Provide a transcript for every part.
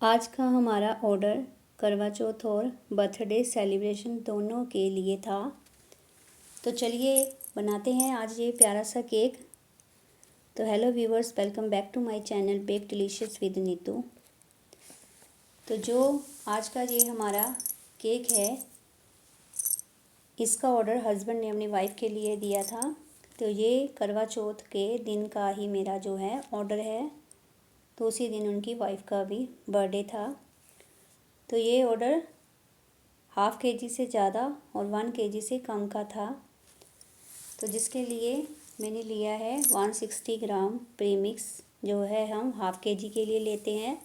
आज का हमारा ऑर्डर करवा चौथ और बर्थडे सेलिब्रेशन दोनों के लिए था। तो चलिए बनाते हैं आज ये प्यारा सा केक। तो hello viewers, welcome back to my channel bake delicious with Neetu. तो जो आज का ये हमारा केक है, इसका ऑर्डर हस्बैंड ने अपनी वाइफ के लिए दिया था। तो ये करवा चौथ के दिन का ही मेरा जो है ऑर्डर है। तो उसी दिन उनकी वाइफ का भी बर्थडे था। तो ये ऑर्डर हाफ़ केजी से ज़्यादा और 1 केजी से कम का था। तो जिसके लिए मैंने लिया है 160 ग्राम प्रीमिक्स, जो है हम हाफ़ केजी के लिए लेते हैं,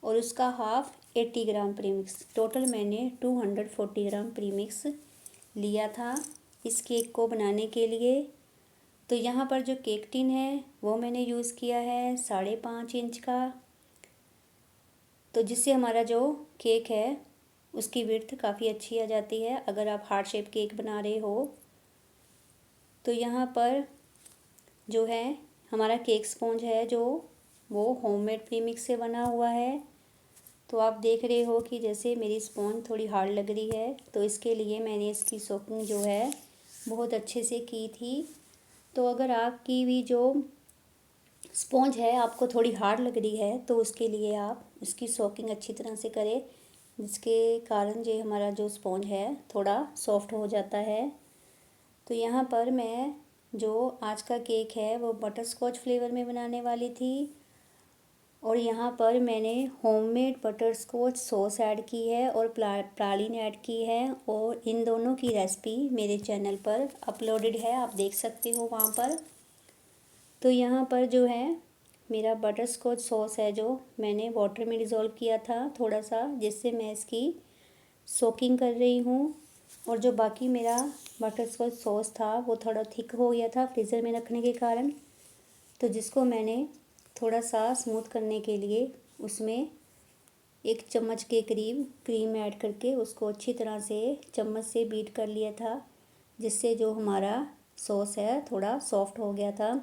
और उसका हाफ़ 80 ग्राम प्रीमिक्स। टोटल मैंने 240 ग्राम प्रीमिक्स लिया था इस केक को बनाने के लिए। तो यहाँ पर जो केक टिन है वो मैंने यूज़ किया है 5.5 इंच का। तो जिससे हमारा जो केक है उसकी विड्थ काफ़ी अच्छी आ जाती है अगर आप हार्ट शेप केक बना रहे हो। तो यहाँ पर जो है हमारा केक स्पॉन्ज है जो वो होममेड प्रीमिक्स से बना हुआ है। तो आप देख रहे हो कि जैसे मेरी स्पॉन्ज थोड़ी हार्ड लग रही है, तो इसके लिए मैंने इसकी सोकिंग जो है बहुत अच्छे से की थी। तो अगर आपकी भी जो स्पॉन्ज है आपको थोड़ी हार्ड लग रही है तो उसके लिए आप इसकी सोकिंग अच्छी तरह से करें, जिसके कारण जो हमारा जो स्पॉन्ज है थोड़ा सॉफ्ट हो जाता है। तो यहाँ पर मैं जो आज का केक है वो बटर स्कॉच फ्लेवर में बनाने वाली थी, और यहाँ पर मैंने homemade butterscotch sauce add की है और प्रालीन ऐड की है, और इन दोनों की रेसिपी मेरे चैनल पर अपलोडेड है, आप देख सकते हो वहाँ पर। तो यहाँ पर जो है मेरा बटर स्कॉच सॉस है जो मैंने वाटर में डिज़ोल्व किया था थोड़ा सा, जिससे मैं इसकी सोकिंग कर रही हूँ। और जो बाकी मेरा बटर स्कॉच सॉस था वो थोड़ा थिक हो गया था फ्रीज़र में रखने के कारण, तो जिसको मैंने थोड़ा सा स्मूथ करने के लिए उसमें 1 चम्मच के करीब क्रीम ऐड करके उसको अच्छी तरह से चम्मच से बीट कर लिया था, जिससे जो हमारा सॉस है थोड़ा सॉफ्ट हो गया था।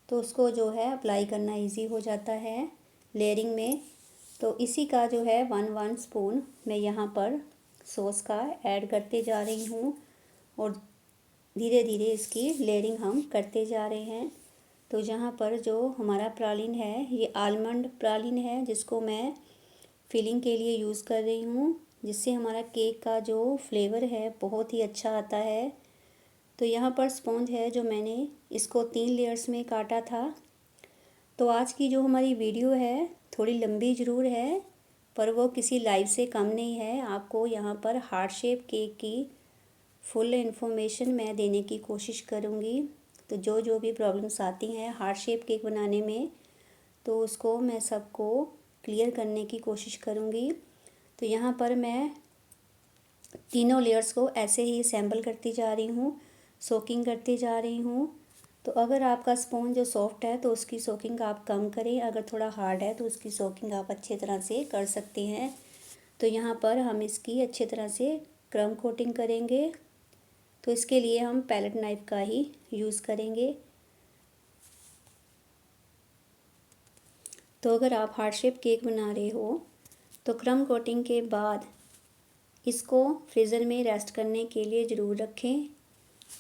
तो उसको जो है अप्लाई करना इजी हो जाता है लेयरिंग में। तो इसी का जो है 1 स्पून मैं यहाँ पर सॉस का ऐड करते जा रही हूँ, और धीरे धीरे इसकी लेयरिंग हम करते जा रहे हैं। तो यहाँ पर जो हमारा प्रालीन है ये आलमंड प्रालीन है, जिसको मैं फिलिंग के लिए यूज़ कर रही हूँ, जिससे हमारा केक का जो फ्लेवर है बहुत ही अच्छा आता है। तो यहाँ पर स्पॉन्ज है जो मैंने इसको 3 लेयर्स में काटा था। तो आज की जो हमारी वीडियो है थोड़ी लंबी ज़रूर है, पर वो किसी लाइव से कम नहीं है। आपको यहाँ पर हार्ट शेप केक की फुल इन्फॉर्मेशन मैं देने की कोशिश करूँगी। तो जो जो भी प्रॉब्लम्स आती हैं हार्ट शेप केक बनाने में, तो उसको मैं सबको क्लियर करने की कोशिश करूँगी। तो यहाँ पर मैं तीनों लेयर्स को ऐसे ही असेंबल करती जा रही हूँ, सोकिंग करती जा रही हूँ। तो अगर आपका स्पॉन्ज जो सॉफ्ट है तो उसकी सोकिंग आप कम करें, अगर थोड़ा हार्ड है तो उसकी सोकिंग आप अच्छी तरह से कर सकते हैं। तो यहाँ पर हम इसकी अच्छी तरह से क्रम कोटिंग करेंगे। तो इसके लिए हम पैलेट नाइफ का ही यूज़ करेंगे। तो अगर आप हार्ट शेप केक बना रहे हो तो क्रम कोटिंग के बाद इसको फ्रीज़र में रेस्ट करने के लिए ज़रूर रखें,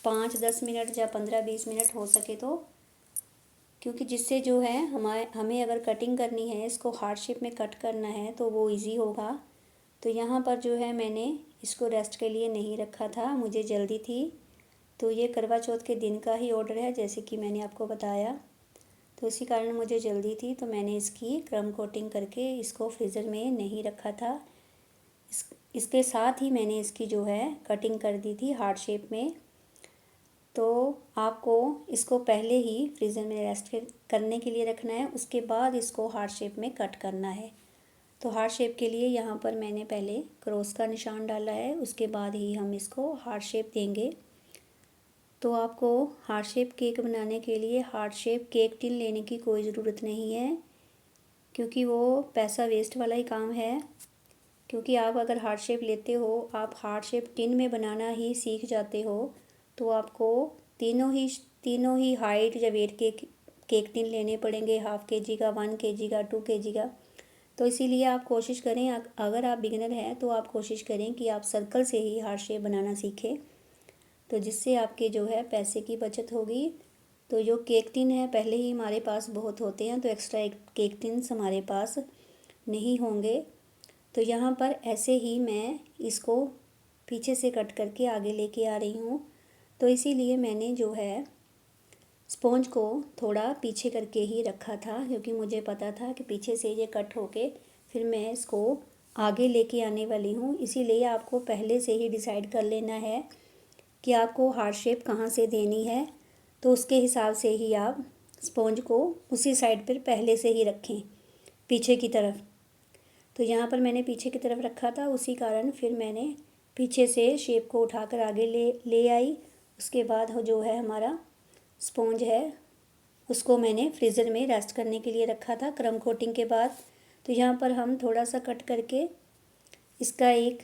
5-10 मिनट या 15-20 मिनट हो सके तो, क्योंकि जिससे जो है हमें अगर कटिंग करनी है, इसको हार्ट शेप में कट करना है तो वो इजी होगा। तो यहाँ पर जो है मैंने इसको रेस्ट के लिए नहीं रखा था, मुझे जल्दी थी। तो ये करवा चौथ के दिन का ही ऑर्डर है जैसे कि मैंने आपको बताया, तो इसी कारण मुझे जल्दी थी तो मैंने इसकी क्रम कोटिंग करके इसको फ्रीज़र में नहीं रखा था। इसके साथ ही मैंने इसकी जो है कटिंग कर दी थी हार्ट शेप में। तो आपको इसको पहले ही फ्रीज़र में रेस्ट करने के लिए रखना है, उसके बाद इसको हार्ट शेप में कट करना है। तो हार्ट शेप के लिए यहाँ पर मैंने पहले क्रॉस का निशान डाला है, उसके बाद ही हम इसको हार्ट शेप देंगे। तो आपको हार्ट शेप केक बनाने के लिए हार्ट शेप केक टिन लेने की कोई ज़रूरत नहीं है, क्योंकि वो पैसा वेस्ट वाला ही काम है। क्योंकि आप अगर हार्ट शेप लेते हो, आप हार्ट शेप टिन में बनाना ही सीख जाते हो, तो आपको तीनों ही हाइट या वेट के केक टिन लेने पड़ेंगे, हाफ़ केजी का, 1 केजी का, 2 केजी का। तो इसीलिए आप कोशिश करें, अगर आप बिगिनर हैं तो आप कोशिश करें कि आप सर्कल से ही हार्ट शेप बनाना सीखें, तो जिससे आपके जो है पैसे की बचत होगी। तो जो केक टिन है पहले ही हमारे पास बहुत होते हैं, तो एक्स्ट्रा एक केक टिन्स हमारे पास नहीं होंगे। तो यहाँ पर ऐसे ही मैं इसको पीछे से कट करके आगे लेके आ रही हूँ। तो इसीलिए मैंने जो है स्पॉन्ज को थोड़ा पीछे करके ही रखा था, क्योंकि मुझे पता था कि पीछे से ये कट होके फिर मैं इसको आगे लेके आने वाली हूँ। इसीलिए आपको पहले से ही डिसाइड कर लेना है कि आपको हार्ट शेप कहाँ से देनी है, तो उसके हिसाब से ही आप स्पॉन्ज को उसी साइड पर पहले से ही रखें पीछे की तरफ। तो यहाँ पर मैंने पीछे की तरफ रखा था, उसी कारण फिर मैंने पीछे से शेप को उठाकर आगे ले आई। उसके बाद जो है हमारा स्पॉन्ज है उसको मैंने फ्रीज़र में रेस्ट करने के लिए रखा था क्रम कोटिंग के बाद। तो यहाँ पर हम थोड़ा सा कट करके इसका एक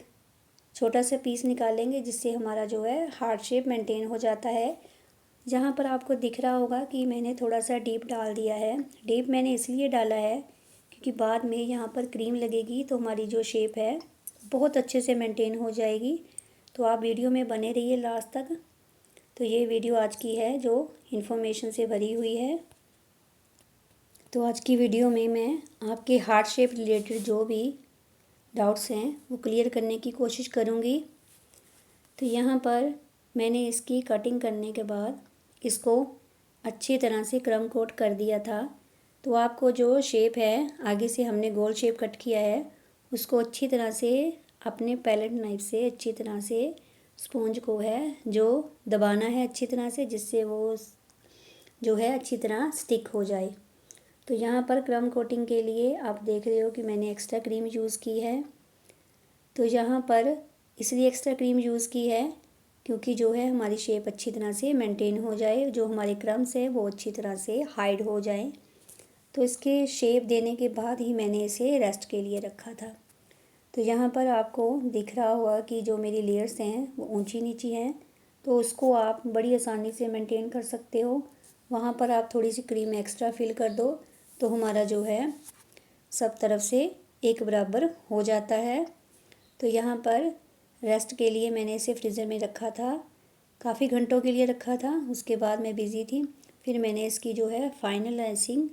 छोटा सा पीस निकालेंगे, जिससे हमारा जो है हार्ट शेप मेंटेन हो जाता है। जहाँ पर आपको दिख रहा होगा कि मैंने थोड़ा सा डीप डाल दिया है। डीप मैंने इसलिए डाला है क्योंकि बाद में यहाँ पर क्रीम लगेगी तो हमारी जो शेप है बहुत अच्छे से मेंटेन हो जाएगी। तो आप वीडियो में बने रहिए लास्ट तक। तो ये वीडियो आज की है जो इन्फॉर्मेशन से भरी हुई है। तो आज की वीडियो में मैं आपके हार्ट शेप रिलेटेड जो भी डाउट्स हैं वो क्लियर करने की कोशिश करूँगी। तो यहाँ पर मैंने इसकी कटिंग करने के बाद इसको अच्छी तरह से क्रम कोट कर दिया था। तो आपको जो शेप है आगे से हमने गोल शेप कट किया है उसको अच्छी तरह से अपने पैलेट नाइफ से अच्छी तरह से स्पॉन्ज को है जो दबाना है अच्छी तरह से, जिससे वो जो है अच्छी तरह स्टिक हो जाए। तो यहाँ पर क्रम कोटिंग के लिए आप देख रहे हो कि मैंने एक्स्ट्रा क्रीम यूज़ की है। तो यहाँ पर इसलिए एक्स्ट्रा क्रीम यूज़ की है क्योंकि जो है हमारी शेप अच्छी तरह से मेंटेन हो जाए, जो हमारे क्रम्स है वो अच्छी तरह से हाइड हो जाए। तो इसके शेप देने के बाद ही मैंने इसे रेस्ट के लिए रखा था। तो यहाँ पर आपको दिख रहा होगा कि जो मेरी लेयर्स हैं वो ऊंची नीची हैं, तो उसको आप बड़ी आसानी से मेंटेन कर सकते हो। वहाँ पर आप थोड़ी सी क्रीम एक्स्ट्रा फिल कर दो तो हमारा जो है सब तरफ से एक बराबर हो जाता है। तो यहाँ पर रेस्ट के लिए मैंने इसे फ्रीज़र में रखा था, काफ़ी घंटों के लिए रखा था। उसके बाद मैं बिज़ी थी, फिर मैंने इसकी जो है फाइनल आइसिंग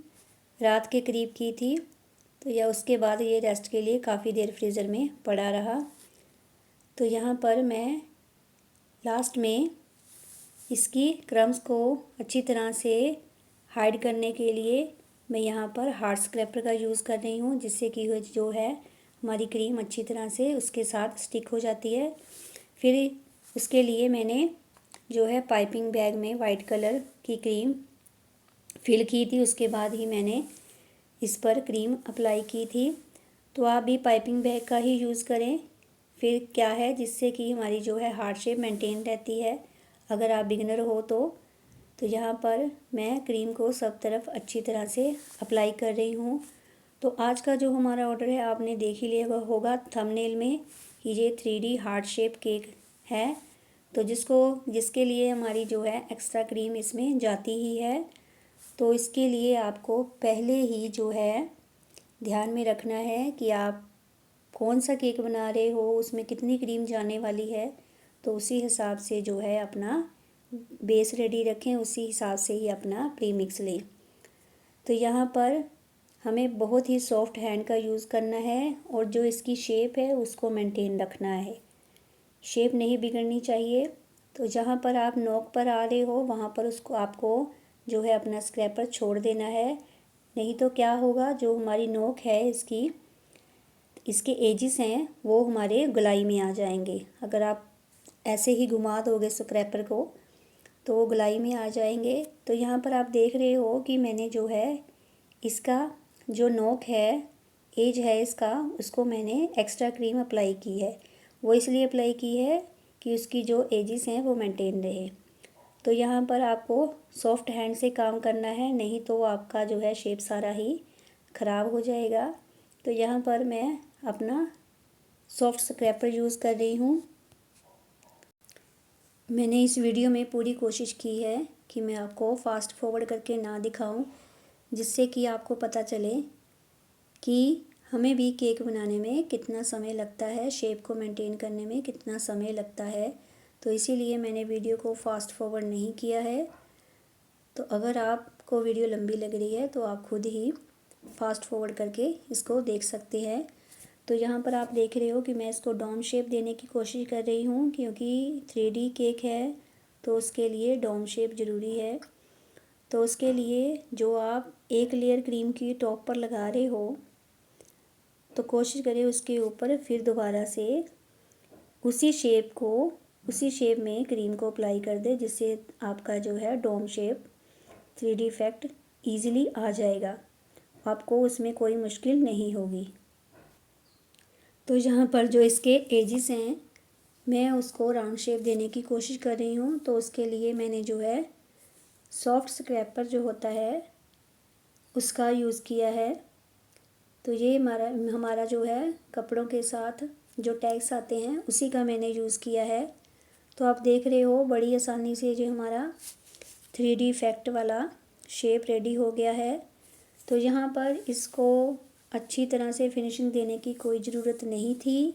रात के करीब की थी। तो या उसके बाद ये रेस्ट के लिए काफ़ी देर फ्रीज़र में पड़ा रहा। तो यहाँ पर मैं लास्ट में इसकी क्रम्स को अच्छी तरह से हाइड करने के लिए मैं यहाँ पर हार्ड स्क्रैपर का यूज़ कर रही हूँ, जिससे कि जो है हमारी क्रीम अच्छी तरह से उसके साथ स्टिक हो जाती है। फिर उसके लिए मैंने जो है पाइपिंग बैग में वाइट कलर की क्रीम फिल की थी, उसके बाद ही मैंने इस पर क्रीम अप्लाई की थी। तो आप भी पाइपिंग बैग का ही यूज़ करें। फिर क्या है जिससे कि हमारी जो है हार्ट शेप मेंटेन रहती है अगर आप बिगिनर हो तो यहाँ पर मैं क्रीम को सब तरफ अच्छी तरह से अप्लाई कर रही हूँ। तो आज का जो हमारा ऑर्डर है आपने देख ही लिया होगा थंबनेल में कि ये 3D हार्ट शेप केक है। तो जिसके लिए हमारी जो है एक्स्ट्रा क्रीम इसमें जाती ही है। तो इसके लिए आपको पहले ही जो है ध्यान में रखना है कि आप कौन सा केक बना रहे हो, उसमें कितनी क्रीम जाने वाली है। तो उसी हिसाब से जो है अपना बेस रेडी रखें, उसी हिसाब से ही अपना प्रीमिक्स लें। तो यहाँ पर हमें बहुत ही सॉफ्ट हैंड का यूज़ करना है और जो इसकी शेप है उसको मेंटेन रखना है, शेप नहीं बिगड़नी चाहिए। तो जहाँ पर आप नोक पर आ रहे हो वहाँ पर उसको आपको जो है अपना स्क्रैपर छोड़ देना है, नहीं तो क्या होगा जो हमारी नोक है इसके एजिस हैं वो हमारे गोलाई में आ जाएंगे। अगर आप ऐसे ही घुमा दोगे स्क्रैपर को तो वो गोलाई में आ जाएंगे। तो यहाँ पर आप देख रहे हो कि मैंने जो है इसका जो नोक है एज है इसका उसको मैंने एक्स्ट्रा क्रीम अप्लाई की है। वो इसलिए अप्लाई की है कि उसकी जो एजिस हैं वो मेंटेन रहे। तो यहाँ पर आपको सॉफ्ट हैंड से काम करना है, नहीं तो आपका जो है शेप सारा ही ख़राब हो जाएगा। तो यहाँ पर मैं अपना सॉफ्ट स्क्रैपर यूज़ कर रही हूँ। मैंने इस वीडियो में पूरी कोशिश की है कि मैं आपको फास्ट फॉरवर्ड करके ना दिखाऊं, जिससे कि आपको पता चले कि हमें भी केक बनाने में कितना समय लगता है, शेप को मेंटेन करने में कितना समय लगता है, तो इसीलिए मैंने वीडियो को फास्ट फॉरवर्ड नहीं किया है। तो अगर आपको वीडियो लंबी लग रही है तो आप खुद ही फास्ट फॉरवर्ड करके इसको देख सकते हैं। तो यहाँ पर आप देख रहे हो कि मैं इसको डोम शेप देने की कोशिश कर रही हूँ, क्योंकि 3D केक है तो उसके लिए डोम शेप ज़रूरी है। तो उसके लिए जो आप एक लेयर क्रीम की टॉप पर लगा रहे हो, तो कोशिश करें उसके ऊपर फिर दोबारा से उसी शेप में क्रीम को अप्लाई कर दे, जिससे आपका जो है dome shape 3D effect easily आ जाएगा, आपको उसमें कोई मुश्किल नहीं होगी। तो यहाँ पर जो इसके एजिस हैं मैं उसको राउंड शेप देने की कोशिश कर रही हूँ। तो उसके लिए मैंने जो है सॉफ्ट स्क्रैपर जो होता है उसका यूज़ किया है। तो ये हमारा जो है कपड़ों के साथ जो टैग्स आते हैं उसी का मैंने यूज़ किया है। तो आप देख रहे हो बड़ी आसानी से जो हमारा 3D इफ़ेक्ट वाला शेप रेडी हो गया है। तो यहाँ पर इसको अच्छी तरह से फिनिशिंग देने की कोई ज़रूरत नहीं थी,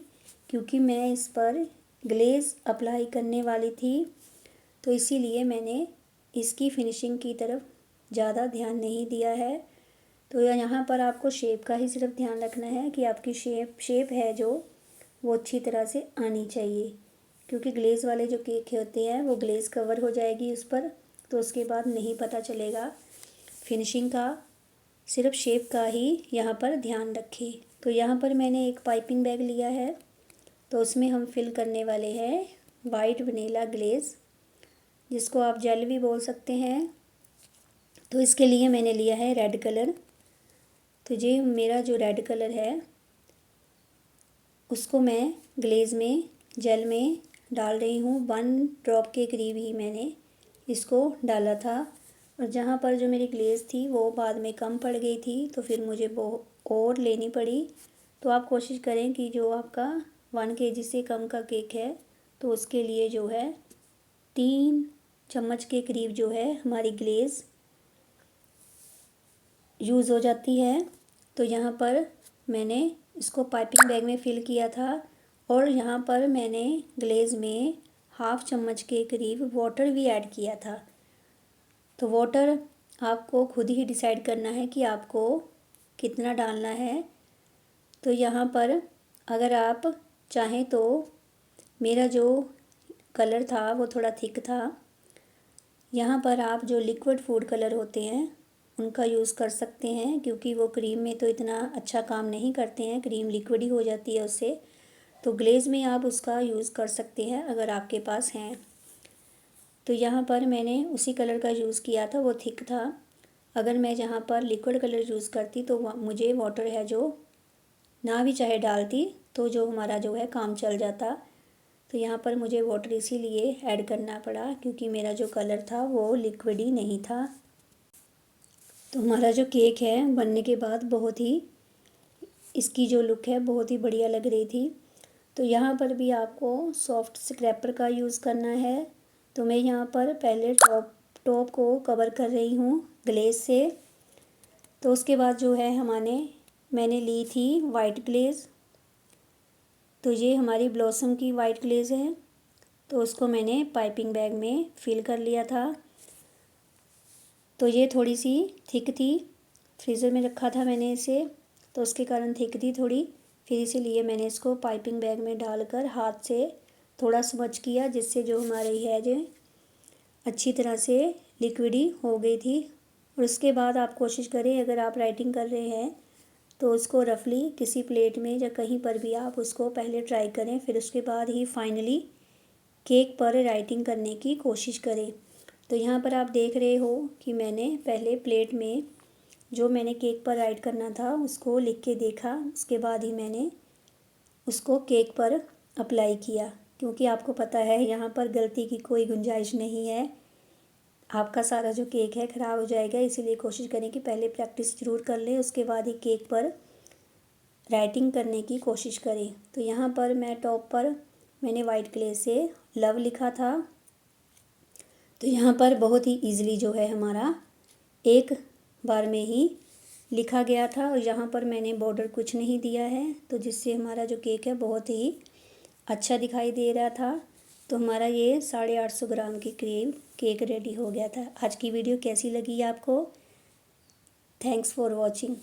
क्योंकि मैं इस पर ग्लेज़ अप्लाई करने वाली थी। तो इसीलिए मैंने इसकी फिनिशिंग की तरफ ज़्यादा ध्यान नहीं दिया है। तो यहाँ पर आपको शेप का ही सिर्फ ध्यान रखना है कि आपकी शेप है जो वो अच्छी तरह से आनी चाहिए, क्योंकि ग्लेज़ वाले जो केक होते हैं वो ग्लेज़ कवर हो जाएगी उस पर, तो उसके बाद नहीं पता चलेगा फिनिशिंग का। सिर्फ शेप का ही यहाँ पर ध्यान रखें। तो यहाँ पर मैंने एक पाइपिंग बैग लिया है, तो उसमें हम फिल करने वाले हैं वाइट वनीला ग्लेज़, जिसको आप जेल भी बोल सकते हैं। तो इसके लिए मैंने लिया है रेड कलर। तो ये मेरा जो रेड कलर है उसको मैं ग्लेज़ में जेल में डाल रही हूँ। 1 ड्रॉप के करीब ही मैंने इसको डाला था, और जहाँ पर जो मेरी ग्लेज़ थी वो बाद में कम पड़ गई थी, तो फिर मुझे वो और लेनी पड़ी। तो आप कोशिश करें कि जो आपका 1 kg से कम का केक है तो उसके लिए जो है 3 चम्मच के करीब जो है हमारी ग्लेज़ यूज़ हो जाती है। तो यहाँ पर मैंने इसको पाइपिंग बैग में फ़िल किया था, और यहाँ पर मैंने ग्लेज़ में 1/2 चम्मच के करीब वाटर भी ऐड किया था। तो वाटर आपको खुद ही डिसाइड करना है कि आपको कितना डालना है। तो यहाँ पर अगर आप चाहें तो मेरा जो कलर था वो थोड़ा थिक था, यहाँ पर आप जो लिक्विड फूड कलर होते हैं उनका यूज़ कर सकते हैं, क्योंकि वो क्रीम में तो इतना अच्छा काम नहीं करते हैं, क्रीम लिक्विड ही हो जाती है उससे। तो ग्लेज़ में आप उसका यूज़ कर सकते हैं अगर आपके पास हैं। तो यहाँ पर मैंने उसी कलर का यूज़ किया था, वो थिक था। अगर मैं जहाँ पर लिक्विड कलर यूज़ करती तो मुझे वाटर है जो ना भी चाहे डालती तो जो हमारा जो है काम चल जाता। तो यहाँ पर मुझे वाटर इसीलिए ऐड करना पड़ा, क्योंकि मेरा जो कलर था वो लिक्विड ही नहीं था। तो हमारा जो केक है बनने के बाद बहुत ही इसकी जो लुक है बहुत ही बढ़िया लग रही थी। तो यहाँ पर भी आपको सॉफ्ट स्क्रैपर का यूज़ करना है। तो मैं यहाँ पर पहले टॉप को कवर कर रही हूँ ग्लेज़ से। तो उसके बाद जो है मैंने ली थी वाइट ग्लेज़। तो ये हमारी ब्लॉसम की वाइट ग्लेज़ है, तो उसको मैंने पाइपिंग बैग में फिल कर लिया था। तो ये थोड़ी सी थिक थी, फ्रीज़र में रखा था मैंने इसे, तो उसके कारण थिक थी थोड़ी, फिर इसीलिए मैंने इसको पाइपिंग बैग में डालकर हाथ से थोड़ा स्मच किया, जिससे जो हमारी है जो अच्छी तरह से लिक्विडी हो गई थी। और उसके बाद आप कोशिश करें, अगर आप राइटिंग कर रहे हैं तो उसको रफली किसी प्लेट में या कहीं पर भी आप उसको पहले ट्राई करें, फिर उसके बाद ही फाइनली केक पर राइटिंग करने की कोशिश करें। तो यहाँ पर आप देख रहे हो कि मैंने पहले प्लेट में जो मैंने केक पर राइट करना था उसको लिख के देखा, उसके बाद ही मैंने उसको केक पर अप्लाई किया, क्योंकि आपको पता है यहाँ पर गलती की कोई गुंजाइश नहीं है, आपका सारा जो केक है ख़राब हो जाएगा। इसीलिए कोशिश करें कि पहले प्रैक्टिस ज़रूर कर लें, उसके बाद ही केक पर राइटिंग करने की कोशिश करें। तो यहाँ पर मैं टॉप पर मैंने वाइट क्ले से लव लिखा था। तो यहाँ पर बहुत ही ईज़िली जो है हमारा एक बार में ही लिखा गया था और यहाँ पर मैंने बॉर्डर कुछ नहीं दिया है, तो जिससे हमारा जो केक है बहुत ही अच्छा दिखाई दे रहा था। तो हमारा ये 850 ग्राम के करीब केक रेडी हो गया था। आज की वीडियो कैसी लगी आपको? Thanks for watching.